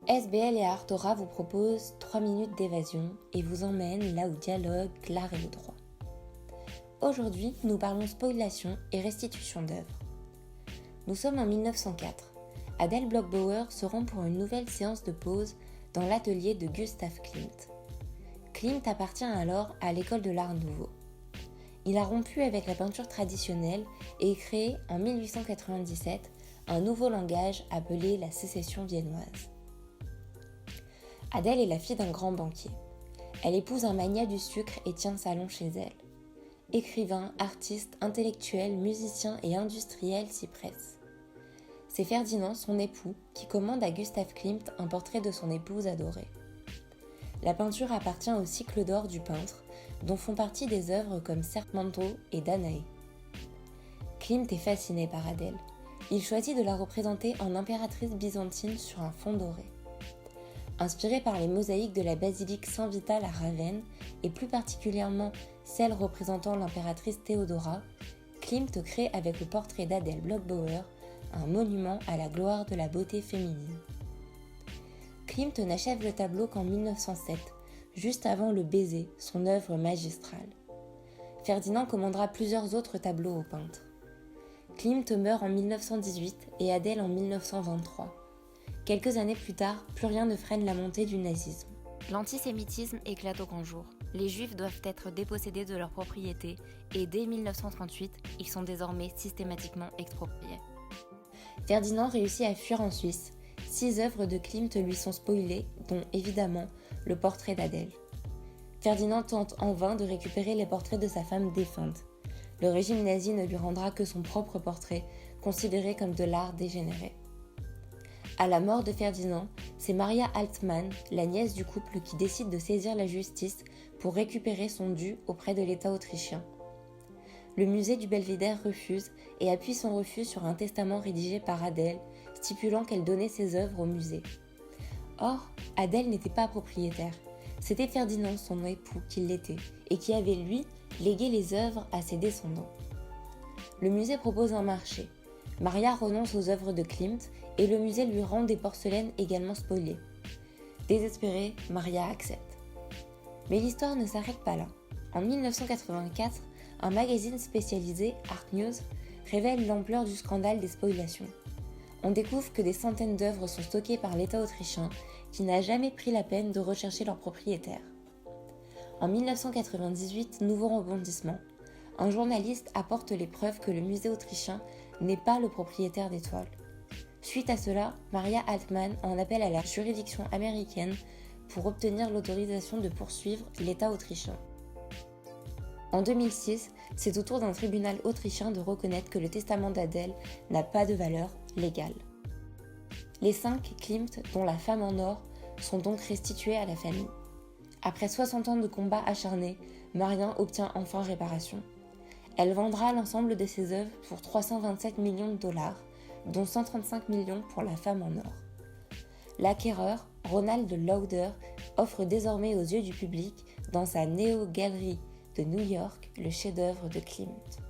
SBL et Artora vous proposent 3 minutes d'évasion et vous emmènent là où dialogue l'art et le droit. Aujourd'hui, nous parlons spoliation et restitution d'œuvres. Nous sommes en 1904. Adele Bloch-Bauer se rend pour une nouvelle séance de pose dans l'atelier de Gustav Klimt. Klimt appartient alors à l'école de l'Art Nouveau. Il a rompu avec la peinture traditionnelle et créé en 1897 un nouveau langage appelé la sécession viennoise. Adele est la fille d'un grand banquier. Elle épouse un magnat du sucre et tient salon chez elle. Écrivains, artistes, intellectuels, musiciens et industriels s'y pressent. C'est Ferdinand, son époux, qui commande à Gustav Klimt un portrait de son épouse adorée. La peinture appartient au cycle d'or du peintre, dont font partie des œuvres comme Serpento et Danaé. Klimt est fasciné par Adele. Il choisit de la représenter en impératrice byzantine sur un fond doré. Inspiré par les mosaïques de la basilique Saint-Vital à Ravenne, et plus particulièrement celle représentant l'impératrice Théodora, Klimt crée avec le portrait d'Adele Bloch-Bauer un monument à la gloire de la beauté féminine. Klimt n'achève le tableau qu'en 1907, juste avant Le Baiser, son œuvre magistrale. Ferdinand commandera plusieurs autres tableaux au peintre. Klimt meurt en 1918 et Adele en 1923. Quelques années plus tard, plus rien ne freine la montée du nazisme. L'antisémitisme éclate au grand jour. Les Juifs doivent être dépossédés de leurs propriétés et dès 1938, ils sont désormais systématiquement expropriés. Ferdinand réussit à fuir en Suisse. 6 œuvres de Klimt lui sont spoilées, dont évidemment le portrait d'Adele. Ferdinand tente en vain de récupérer les portraits de sa femme défunte. Le régime nazi ne lui rendra que son propre portrait, considéré comme de l'art dégénéré. À la mort de Ferdinand, c'est Maria Altmann, la nièce du couple, qui décide de saisir la justice pour récupérer son dû auprès de l'État autrichien. Le musée du Belvédère refuse et appuie son refus sur un testament rédigé par Adele, stipulant qu'elle donnait ses œuvres au musée. Or, Adele n'était pas propriétaire. C'était Ferdinand, son époux, qui l'était, et qui avait, lui, légué les œuvres à ses descendants. Le musée propose un marché. Maria renonce aux œuvres de Klimt et le musée lui rend des porcelaines également spoliées. Désespérée, Maria accepte. Mais l'histoire ne s'arrête pas là. En 1984, un magazine spécialisé, Art News, révèle l'ampleur du scandale des spoliations. On découvre que des centaines d'œuvres sont stockées par l'État autrichien qui n'a jamais pris la peine de rechercher leurs propriétaires. En 1998, nouveau rebondissement. Un journaliste apporte les preuves que le musée autrichien n'est pas le propriétaire des toiles. Suite à cela, Maria Altmann en appelle à la juridiction américaine pour obtenir l'autorisation de poursuivre l'État autrichien. En 2006, c'est au tour d'un tribunal autrichien de reconnaître que le testament d'Adele n'a pas de valeur légale. Les 5 Klimt, dont la femme en or, sont donc restitués à la famille. Après 60 ans de combats acharnés, Maria obtient enfin réparation. Elle vendra l'ensemble de ses œuvres pour 327 millions de dollars, dont 135 millions pour la femme en or. L'acquéreur, Ronald Lauder, offre désormais aux yeux du public, dans sa Néo Gallery de New York, le chef-d'œuvre de Klimt.